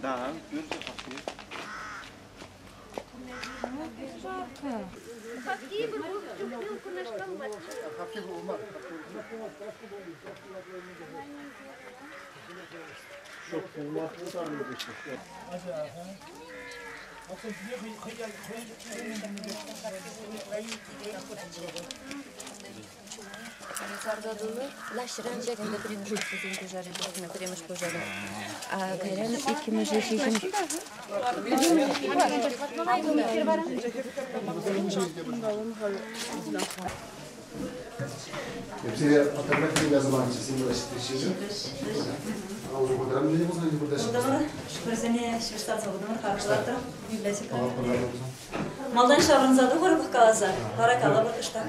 Да, Какие бы бутылку на штамбат? Сардадулы лашран жагында примеш көзүн көжары докуна примеш көжары. А кайран 2006 Все фотографии газования символические. А уже куда мы не можем куда сейчас? Шпрезене швестаться будем харчлатыр библиотека. Малдан шаврынзады горбых каласа. Баракалла батышта.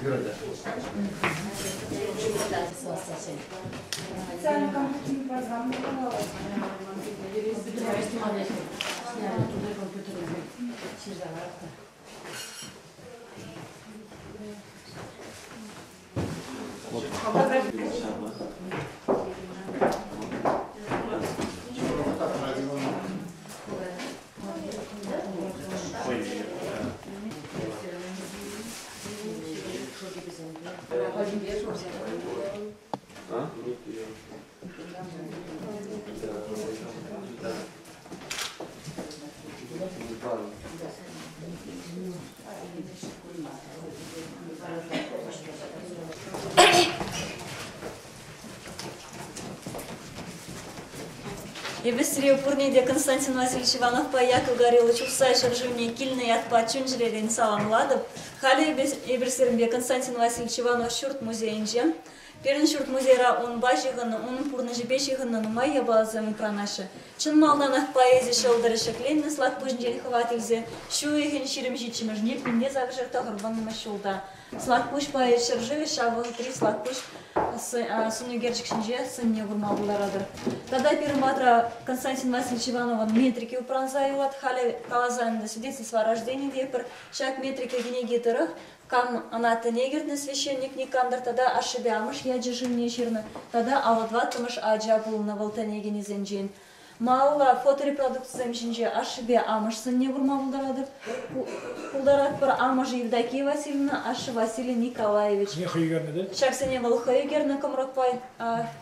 И быстрее упорнее Константин Васильевич Иванов по Яков Горелыч Усай Шарживне Кильный от Пачунжерин Салам Ладов Хали Иберсермбе Константин Васильевич Иванов Шурт музейнже Перен Шурт музейра он башиганы он пурнажибешиганы нумай ябалзамы пранаши Чын малданах поэзия шелдырышы клейны слаг пужнжели хватилзе Шу ихен ширим жичимыш непинде загжыр тағырбанныма шулда Слаг пуш поэзия шарживе шавы три слаг пуш Суну герчикшинже сынне вурмалдыладыр. Тогда первоматра Константин Васильевич Иванова метрики упранзаюлат, хали калазанында свидетельство о рождении депер, шак метрика генегиторах, кам аната негердный священник Никандр, тогда ошибямыш, я джижимне жирно, тогда аладватымыш аджабул на волтанеге незенджин. Малла фоторепродукция мшинже ашибе амыш сынне вурмалдыладыр. Кулдарат пар амыш Евдокия Васильевна, аш Василий Николаевич. Шаксене волхайгерна комрокпай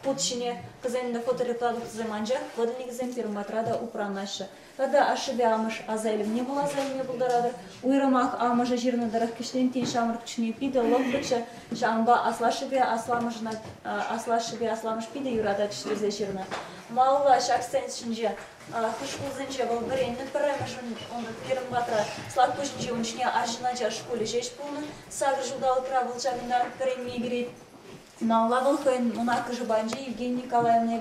путшине казенда фоторепродукция манжа, водник земпирматрада упранаша. Тогда ашибе амыш азайлим не была азайлим булдарадыр. Уйрамах амыша жирна дарах киштентин шамрк чне пиде лобдыча шамба аслашибе асламышна аслашибе асламыш пиде юрада чтезе жирна. Малла шаксен шинже хышкулзенже был бренный премешен он первым батра сладкушнже унчне ажинача школе жеш полны сагр жудал правил чагында премии грит Малла волхен монарка жбанже Евгений Николаевна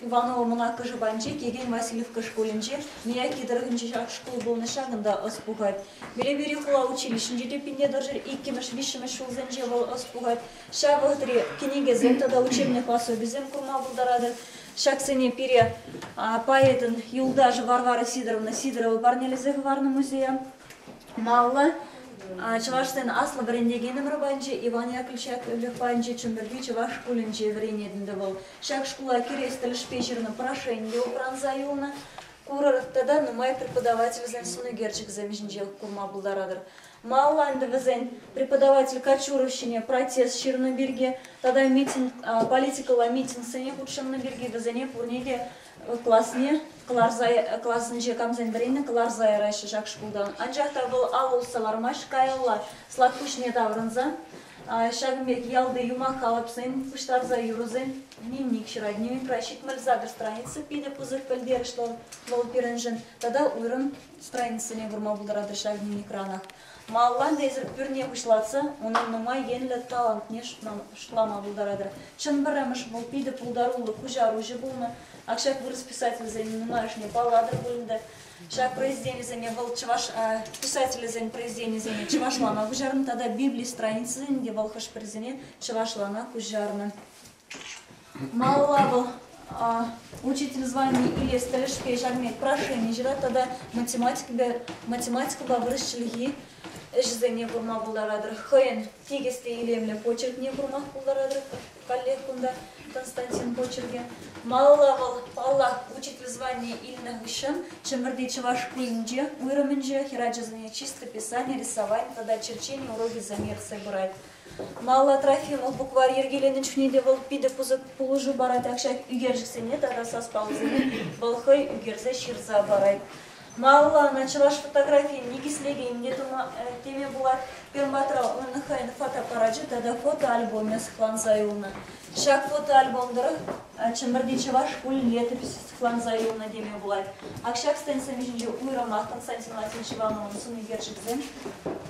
Иванова монарка жбанже Евгений Васильевка школенже мияки дорогынче школ болны шагында оспугат белебери хула училищенже депинде доржер иккимеш вишемеш шулзенже бол оспугат шавыдри книге земтада учебный пособие зем курма булдарадыр Шаксене пере поэтын Юлдажа Варвара Сидоровна Сидорова Барнелезех Варна музея Малла Чаваштен асла брендегенем рабанче Иван Яковлевич Левпанче Чумбердиче ваш школенче вренедінде бол. Шак школа керестіліш пешерна прошение упранзаюлна. Курар тогда нумай преподаватель зен Сунугерчик замежнжел курма булдарадыр. Малланды везен преподаватель Качуровщине протест Черноберге, тогда митинг политикала митинг сыне худшем берге везене пурнеге классне классынже камзен брейне кларзай райшы жак шкулдан. Анжақта был алу салармаш кайылла сладкушне даврынза. Шагмек ялды юмах калапсын, пуштарза юрузен, дневник широдневый пращик мальзагр страницы, пиде пузык пельдер, что был перенжен, тогда уйрын страницы не вурма булдарадыр шаг дневник ранах. Маллан дезір бүрне бұшлатса, оның нұмай енлі талант не штлама бұлдарадыр. Чын біріміш бұл пиді пұлдарулы күжару жы бұлны, ақшак вырыс писатель зәне нұмайшне баладыр бұлынды. Шак произведение зәне бұл писатель зәне произведение зәне чывашлана күжарын, тада Библия страницы зәне бұл хыш президент чывашлана күжарны. Малла бұл учитель звания или столешке жагмет прошение жира, тогда математика баврыш чилги жизни бурма булдарадыр. Хойн тегесте илемле почерк не бурма булдарадыр. Коллег кунда Константин почерге. Малла Аллах учитель звания ильных вишен, чемерди чеваш куинже, уйраминже, хираджазание чисто писание, рисование, тогда черчение, уроки замер собирать. Малла Трофимов букварь ергеленin чүнеде бол пиде пулужу барайт, акшак үгержіксене, тада саспалызыне, болхой үгерзе ширза барайт. Малла началаш фотографии негислеге имде теме булат перматра унахайн фотоаппараджи, тада фотоальбоме схланзаюлна. Шак фотоальбомдары чымырди чеваш куль летопись схланзаюлна деме булат. Акшак станциями уйрамах Константин Васильевич Ивановын суны гержикзен.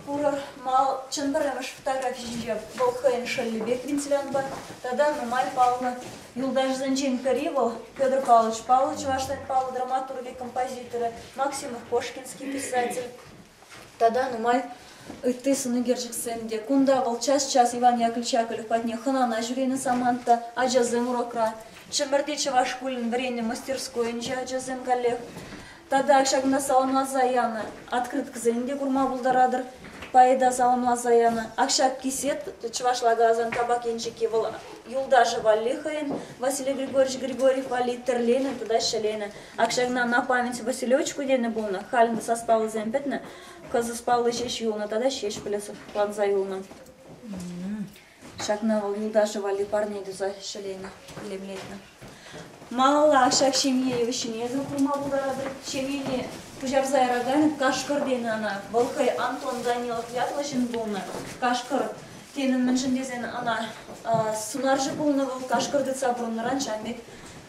Урар мал чынбырамыш фотографии болхайн шаллибек вентилянба, тада нумай пална Юлдаш Занченко-Ривол, Петр Павлович Павлович, Ваштайн Павлов, драматурги, композиторы, Максимов Кошкинский писатель. Тада нумай ты сыны гержиксенде. Кунда был час Иван Яковлевич Яковлев патне ханана жюрина Саманта, аджазем урокра. Чембердича ваш кулин врение мастерской инже аджазем коллег. Тада акшагна саланва заяна, открыт кзенде гурма булдарадыр. Пайда саланва заяна, акшак кисет, чвашлагазан табак инжики вол. Юлдажа Валихаин, Василий Григорьевич Григорьев, Вали Терлена, туда Шалена. Акшагна на память Василевичку дена булна, хальна соспала земпетна, коза спала шеш юлна, тогда шеш плясов план за юлна. Шагна вол Юлдажа Вали парней дуза Шалена, лемлетна. Мало акшак шемье вишине за курма булдарадыр, шемье пужарзай раганов, кашкар дена она, волхай Антон Данилов Ятлашин булна, кашкар. Тенін міншіндезен ана сунаржы бұлнывыл кашкырды цабруныран жамек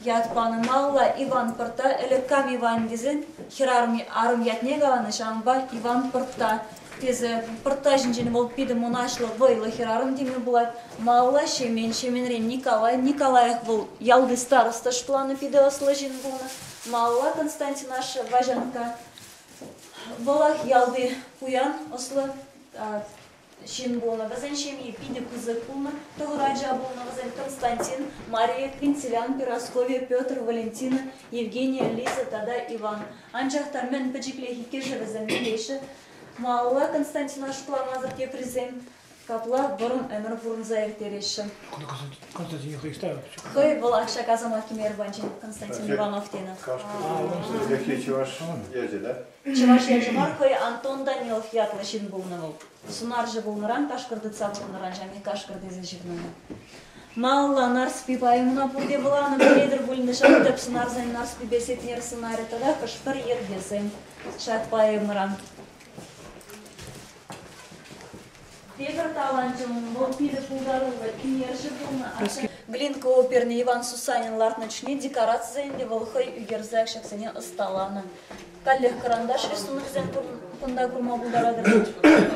ятпаны малла Иван Пырта, элеккам Иван дезен, хирарми арым ятне галаны жамба Иван Пырта. Тезе Пырта жінжені бол пиді мұнашлы вайлы хирарым деме бұлай. Малла шеменрен Николаев бұл ялды староста шпланы пиді ослы жін бұлны. Малла Константин ашы важанка болах ялды куян ослы Шин булна, вазен шемьи пиде кузык булна, Тограджа булна, вазен Константин, Мария, Квинтилян, Пиросковия, Петр, Валентина, Евгения, Лиза, тада Иван. Анчахтар мен пачекле хикеже вазен милейши. Малла Константина шуклама те призем, капла борун эмер бурнзаев тереши. Константин их ставил. Хой был акшак азамат кемер банчин Константин Иванов тена. Яхи чуваш яжи, да? Чуваш яжи бар, хой Антон Данилов ятлашин булнавыл. Сунаржы булныран, кашкырды цабурныран, жами кашкырды зажигнаны. Малла нарспи пайымына пурде буланы біледір бүлінді шақтып сунарзан нарспи бесетнер сценарий тада кашпыр ергесен шат пайымыран. Петр таланчын, бұл пиді пулдарылы, кенерші бұлны. Глинка оперный Иван Сусанин лартначне декорациясында волхой үгерзак шақсыне ысталаны. Коллег карандаш рисункзен кунда курма булдарадыр.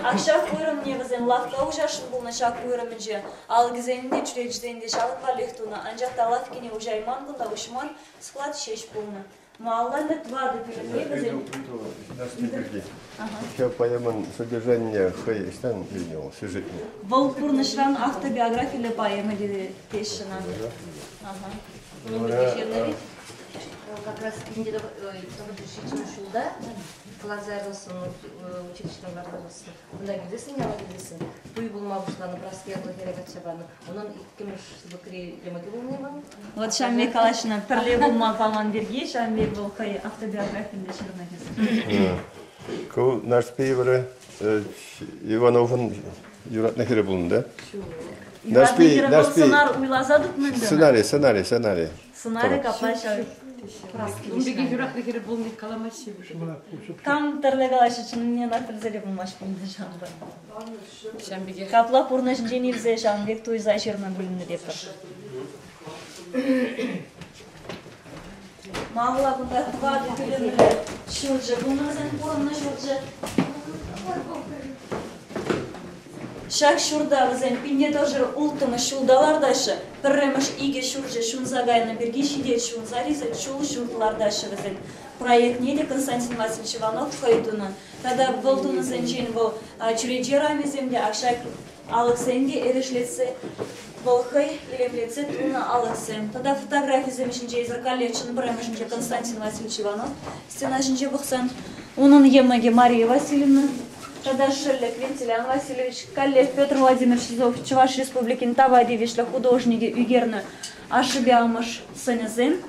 Акшак уйрым невізен лавка ужашын бұлна шак уйрымынже. Ал гізенінде чүрекжденде шағынға лехтуна. Анжақта лавкене ужайман кунда ушман склад шеш бұлны. Малланы твады перелегізен. Я поеман содержание Хайстан принял, сюжетный. Волпурнышран автобиография поэмы деді тешіна. Как раз где-то решительно шулда, Лазарусун училищный бардагысы. Бunda гидесин, яла гидесин. Туй булма бушланы просветлы керек атшабаны. Онан иккемеш бакри ямаки булмайман. Вот Шамбек Калашина перле булма палан берге, Шамбек был хай автобиографияда шырна кезін. Ку наш пейвері Ивановын юратны хері булынды. Юратны хері был сценар уйлазадық мүнді. Сценарий. Сценарий каплаша. Умбеги юратны хері булны каламаси уже. Кам терле Калаша чынын нартырзеле булмаш булды Шамбек. Шамбеге. Капла пурна жинжени взе Шамбек туй за шырна бүлінді дептір. Мағыла бұнда твады төлемілі шүрджі. Бұныңызен пұрынны шүрджі. Şak şurada bizden pinne dojur ultımı şuldalardaşı. Pırremiş ige şurje şunzagayna birgi şide şunzarize şul şurtlardaşı bizden. Проект нейде Константин Васильевич Иванов қойдуны. Тогда болдуны зенчен бұл чурежерамеземде акшак алықсенге ерешлетсе болхай илемлетсе туны алықсен. Тогда фотография земешінже изракалечін біремешінже Константин Васильевич Иванов. Стенашінже бұқсан оның емеге Мария Васильевна. Тогда Шеллек Вентилян Васильевич, Каллев Петр Владимирович Сизов, Чуваш Республикин Тавадевишле художники Югерны Ашибиамыш Санязен.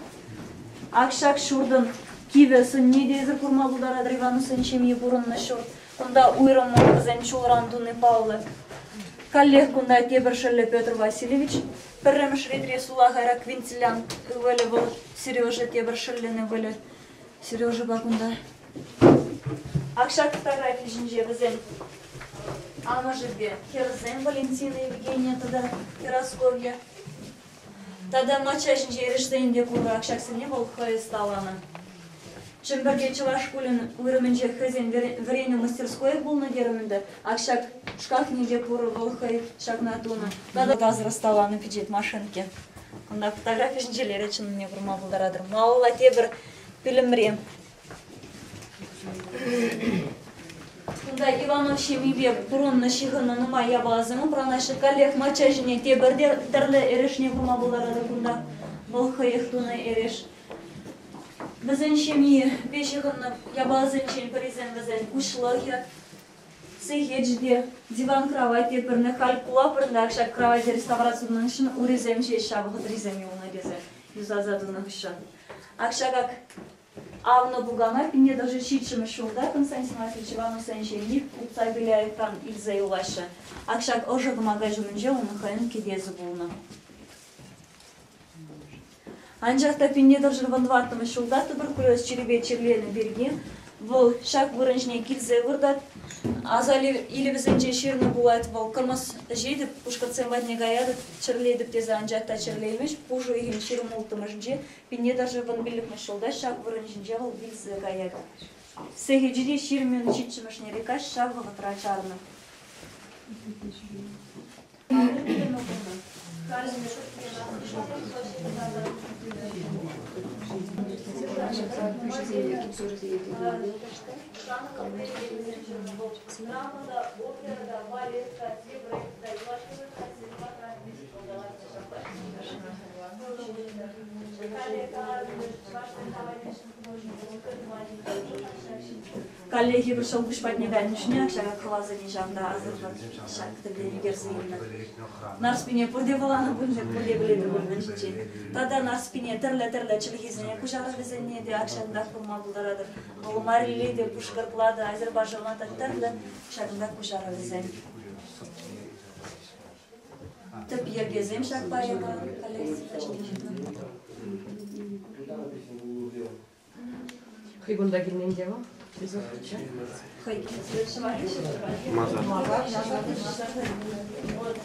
Акшак Шурдын Кивесын недезір курмалудар Адривану Санчеми бурынны шурт. Кунда уйрымы бізен чулрандуны Паулы. Каллех кунда Тебершелле Петр Васильевич. Пірреміш редре Сула Хайрак Вентилян. Вэлі был Сережа Тебершеллені вэлі. Сережа Бакунда. Акшак фотографии жінже бізен. Ама жібе. Керзен Валентина Евгения тогда Пиросковья. Тогда мача жінже ерештейінде куры акшак сіне бол хай сталаны. Чемберге Чувашкулин уйрымынже хазен вареню мастерской был на дермінде. Акшак шкафниде куры бол хай шагнатуны. Тогда газ рассталаны пиджет машинке. Онда фотография жінже леречін не бұрма бұлдарадыр. Маула тебір пілімре. Кунда Иванов Шемибе бурунны шихыны нума ябалазымы пранашы коллег мача жіне тебірде тірлі ерешіне бұрма бұлдарады кунда бұл хаяқтуны ереш. Бізін шемі бешіғынны ябалазын шен паризен бізін ушлығы сехеджде диван кровать тебірні халькула бірінді акшак кровать реставрацияның шын урезем шеш шабығы тризем юлына безі юзазадының шын. Акшагак Авно Бугана, пине даже читшим шулда, Константин Васильевич Иванов Санченник, купца Беляевтан Ильза Илаша. Акшак ожог магазинынже унахайын кедезі болны. Анжақта пине даже ванваттымы шулда, туберкулез черебе черлені берген, бұл шак вырынжіне килзе вырдат, азали или бізінже шерні булайт, бұл кырмыз жейді, пушкатсен ватне гаядыт, черлейдіп тезе анжақта черлеймеш, пужу егін шерім ұлтымышынже, пине даже ван билікмі шулда, шак вырынжінже бұл билзе гаяды. Сеге жиде шермен читшімішне река, шак вғытра чарны. Коллеги пришел бушпать не дай ничего, шага хваза не жамда, азырбан шаг тебе не герзейна. На спине подевала на бунжек, подевали другой ничего. Тогда на спине терле челхизне, кушара везение, де акшанда курмалдарадыр. Олмарили де пушгарплада, Азербайджана так терле, шагында кушара везение. Теп ергезем шаг паяга, коллеги. Хыйгунда келмен дева. Хай, Мазар.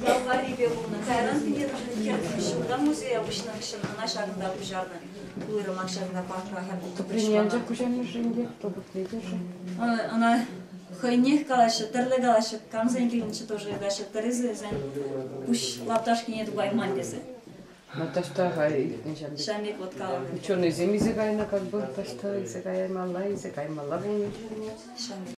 Я в Арибе был на Кайран, где-то музей обычно на шагында пожарно. Уйрым акшагында пахра. Принянжа кушамын жинде, тобут лидержи. Она хайнех калашы, терле калашы, камзен келінші тоже дашы, терезы зен, пуш лапташки нет байман десе. Наташта гай, Шамик вот каланы. Ученый земи загайна как бы, ташта загай мала, был. Шамик.